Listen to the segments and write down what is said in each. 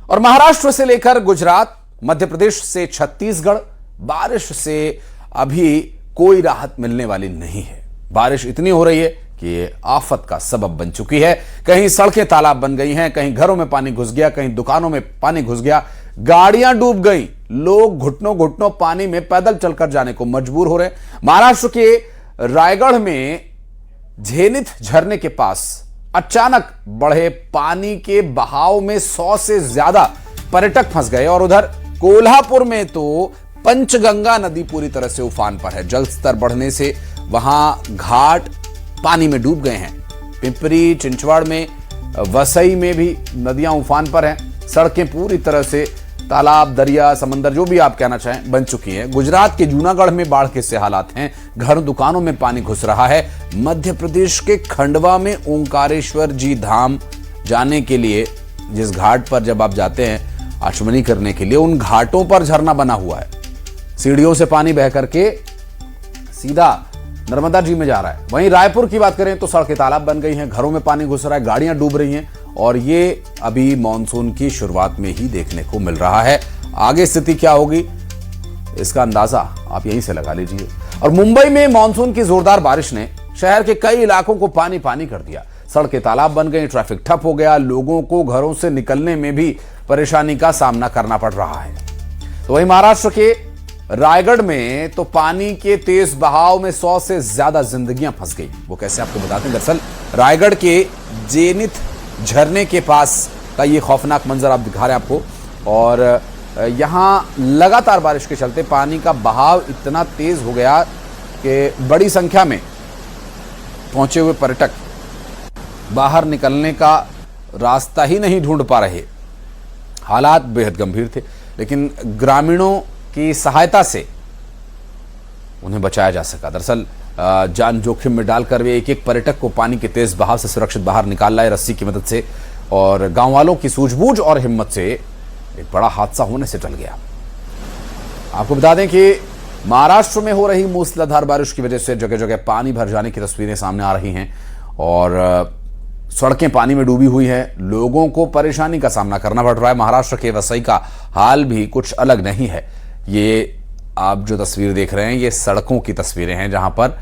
और महाराष्ट्र से लेकर गुजरात, मध्य प्रदेश से छत्तीसगढ़, बारिश से अभी कोई राहत मिलने वाली नहीं है। बारिश इतनी हो रही है कि ये आफत का सबब बन चुकी है। कहीं सड़कें तालाब बन गई हैं, कहीं घरों में पानी घुस गया, कहीं दुकानों में पानी घुस गया, गाड़ियां डूब गई, लोग घुटनों घुटनों पानी में पैदल चलकर जाने को मजबूर हो रहे हैं। महाराष्ट्र के रायगढ़ में झेनिथ झरने के पास अचानक बढ़े पानी के बहाव में 100 से ज्यादा पर्यटक फंस गए और उधर कोल्हापुर में तो पंचगंगा नदी पूरी तरह से उफान पर है। जल स्तर बढ़ने से वहां घाट पानी में डूब गए हैं। पिंपरी चिंचवड़ में, वसई में भी नदियां उफान पर हैं। सड़कें पूरी तरह से तालाब, दरिया, समंदर, जो भी आप कहना चाहें, बन चुकी हैं। गुजरात के जूनागढ़ में बाढ़ के से हालात हैं। घर दुकानों में पानी घुस रहा है। मध्य प्रदेश के खंडवा में ओंकारेश्वर जी धाम जाने के लिए जिस घाट पर जब आप जाते हैं आचमनी करने के लिए, उन घाटों पर झरना बना हुआ है। सीढ़ियों से पानी बह करके सीधा नर्मदा जी में जा रहा है। वहीं रायपुर की बात करें तो सड़कें तालाब बन गई हैं, घरों में पानी घुस रहा है, गाड़ियां डूब रही हैं और ये अभी मानसून की शुरुआत में ही देखने को मिल रहा है। आगे स्थिति क्या होगी इसका अंदाजा आप यहीं से लगा लीजिए। और मुंबई में मानसून की जोरदार बारिश ने शहर के कई इलाकों को पानी पानी कर दिया। सड़कें तालाब बन गई, ट्रैफिक ठप हो गया, लोगों को घरों से निकलने में भी परेशानी का सामना करना पड़ रहा है। तो वहीं महाराष्ट्र के रायगढ़ में तो पानी के तेज बहाव में 100 से ज्यादा जिंदगियां फंस गई। वो कैसे आपको बताते हैं। दरअसल रायगढ़ के जेनिथ झरने के पास का ये खौफनाक मंजर आप दिखा रहे हैं आपको। और यहां लगातार बारिश के चलते पानी का बहाव इतना तेज हो गया कि बड़ी संख्या में पहुंचे हुए पर्यटक बाहर निकलने का रास्ता ही नहीं ढूंढ पा रहे। हालात बेहद गंभीर थे, लेकिन ग्रामीणों की सहायता से उन्हें बचाया जा सका। दरअसल जान जोखिम में डालकर वे एक एक पर्यटक को पानी के तेज बहाव से सुरक्षित बाहर निकाल लाए रस्सी की मदद से। और गांव वालों की सूझबूझ और हिम्मत से एक बड़ा हादसा होने से टल गया। आपको बता दें कि महाराष्ट्र में हो रही मूसलाधार बारिश की वजह से जगह जगह पानी भर जाने की तस्वीरें सामने आ रही हैं और सड़कें पानी में डूबी हुई हैं। लोगों को परेशानी का सामना करना पड़ रहा है। महाराष्ट्र के वसई का हाल भी कुछ अलग नहीं है। ये आप जो तस्वीर देख रहे हैं ये सड़कों की तस्वीरें हैं जहां पर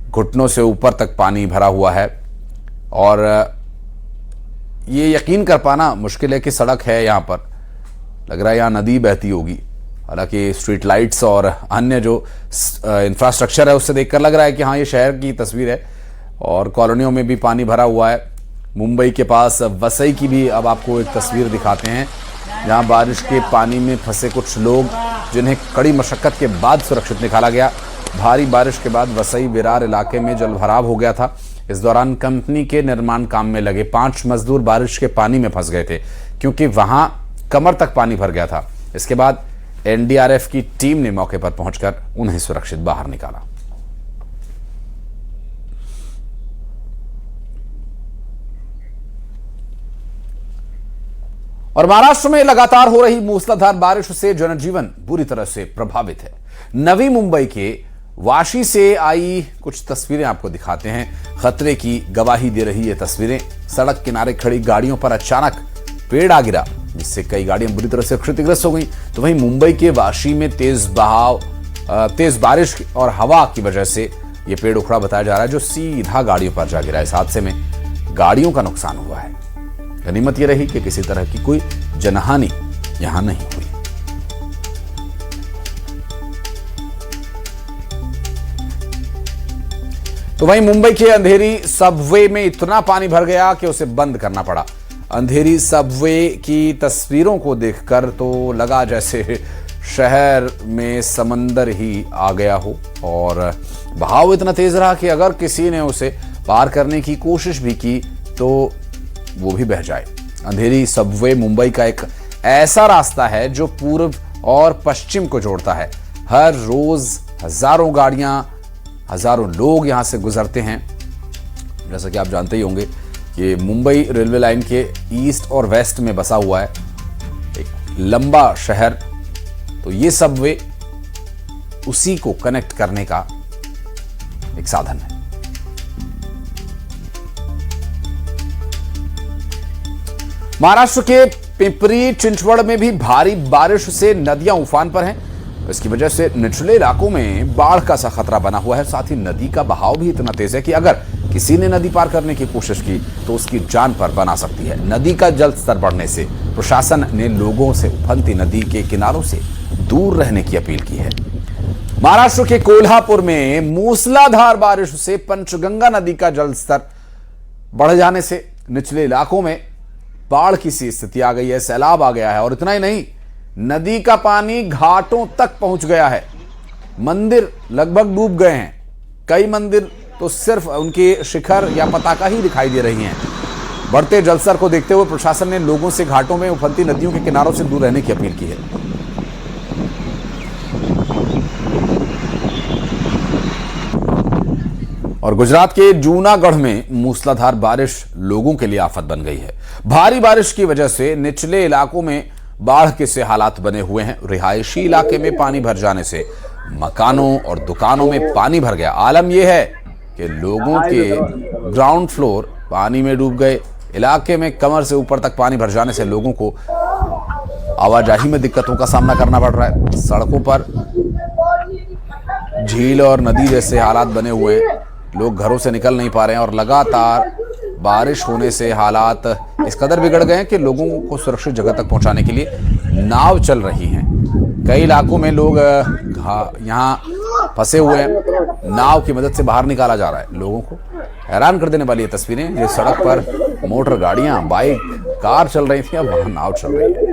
घुटनों से ऊपर तक पानी भरा हुआ है। और ये यकीन कर पाना मुश्किल है कि सड़क है यहाँ पर। लग रहा है यहाँ नदी बहती होगी। हालांकि स्ट्रीट लाइट्स और अन्य जो इंफ्रास्ट्रक्चर है उससे देखकर लग रहा है कि हाँ ये शहर की तस्वीर है। और कॉलोनियों में भी पानी भरा हुआ है। मुंबई के पास वसई की भी अब आपको एक तस्वीर दिखाते हैं जहां बारिश के पानी में फंसे कुछ लोग, जिन्हें कड़ी मशक्कत के बाद सुरक्षित निकाला गया। भारी बारिश के बाद वसई विरार इलाके में जलभराव हो गया था। इस दौरान कंपनी के निर्माण काम में लगे 5 मजदूर बारिश के पानी में फंस गए थे, क्योंकि वहां कमर तक पानी भर गया था। इसके बाद एनडीआरएफ की टीम ने मौके पर पहुंचकर उन्हें सुरक्षित बाहर निकाला। और महाराष्ट्र में लगातार हो रही मूसलाधार बारिश से जनजीवन बुरी तरह से प्रभावित है। नवी मुंबई के वाशी से आई कुछ तस्वीरें आपको दिखाते हैं। खतरे की गवाही दे रही ये तस्वीरें। सड़क किनारे खड़ी गाड़ियों पर अचानक पेड़ आ गिरा, जिससे कई गाड़ियां बुरी तरह से क्षतिग्रस्त हो गई। तो वहीं मुंबई के वाशी में तेज बारिश और हवा की वजह से यह पेड़ उखड़ा बताया जा रहा है, जो सीधा गाड़ियों पर जा गिरा। इस हादसे में गाड़ियों का नुकसान हुआ है। गनीमत यह रही कि किसी तरह की कोई जनहानि यहां नहीं हुई। तो वहीं मुंबई के अंधेरी सबवे में इतना पानी भर गया कि उसे बंद करना पड़ा। अंधेरी सबवे की तस्वीरों को देखकर तो लगा जैसे शहर में समंदर ही आ गया हो। और बहाव इतना तेज रहा कि अगर किसी ने उसे पार करने की कोशिश भी की तो वो भी बह जाए। अंधेरी सबवे मुंबई का एक ऐसा रास्ता है जो पूर्व और पश्चिम को जोड़ता है। हर रोज हजारों गाड़ियां, हजारों लोग यहां से गुजरते हैं। जैसा कि आप जानते ही होंगे कि मुंबई रेलवे लाइन के ईस्ट और वेस्ट में बसा हुआ है एक लंबा शहर। तो ये सबवे उसी को कनेक्ट करने का एक साधन है। महाराष्ट्र के पिपरी चिंचवड़ में भी भारी बारिश से नदियां उफान पर हैं। इसकी वजह से निचले इलाकों में बाढ़ का सा खतरा बना हुआ है। साथ ही नदी का बहाव भी इतना तेज है कि अगर किसी ने नदी पार करने की कोशिश की तो उसकी जान पर बन आ सकती है। नदी का जल स्तर बढ़ने से प्रशासन ने लोगों से उफनती नदी के किनारों से दूर रहने की अपील की है। महाराष्ट्र के कोल्हापुर में मूसलाधार बारिश से पंचगंगा नदी का जल स्तर बढ़ जाने से निचले इलाकों में बाढ़ की सी स्थिति आ गई है, सैलाब आ गया है। और इतना ही नहीं, नदी का पानी घाटों तक पहुंच गया है। मंदिर लगभग डूब गए हैं। कई मंदिर तो सिर्फ उनके शिखर या पताका ही दिखाई दे रही हैं। बढ़ते जलस्तर को देखते हुए प्रशासन ने लोगों से घाटों में उफनती नदियों के किनारों से दूर रहने की अपील की है। और गुजरात के जूनागढ़ में मूसलाधार बारिश लोगों के लिए आफत बन गई है। भारी बारिश की वजह से निचले इलाकों में बाढ़ के से हालात बने हुए हैं। रिहायशी इलाके में पानी भर जाने से मकानों और दुकानों में पानी भर गया। आलम यह है कि लोगों के ग्राउंड फ्लोर पानी में डूब गए। इलाके में कमर से ऊपर तक पानी भर जाने से लोगों को आवाजाही में दिक्कतों का सामना करना पड़ रहा है। सड़कों पर झील और नदी जैसे हालात बने हुए हैं। लोग घरों से निकल नहीं पा रहे हैं और लगातार बारिश होने से हालात इस कदर बिगड़ गए हैं कि लोगों को सुरक्षित जगह तक पहुंचाने के लिए नाव चल रही हैं। कई इलाकों में लोग यहाँ फंसे हुए हैं। नाव की मदद से बाहर निकाला जा रहा है। लोगों को हैरान कर देने वाली ये तस्वीरें, ये सड़क पर मोटर गाड़ियां, बाइक, कार चल रही थी, अब वहां नाव चल रही है।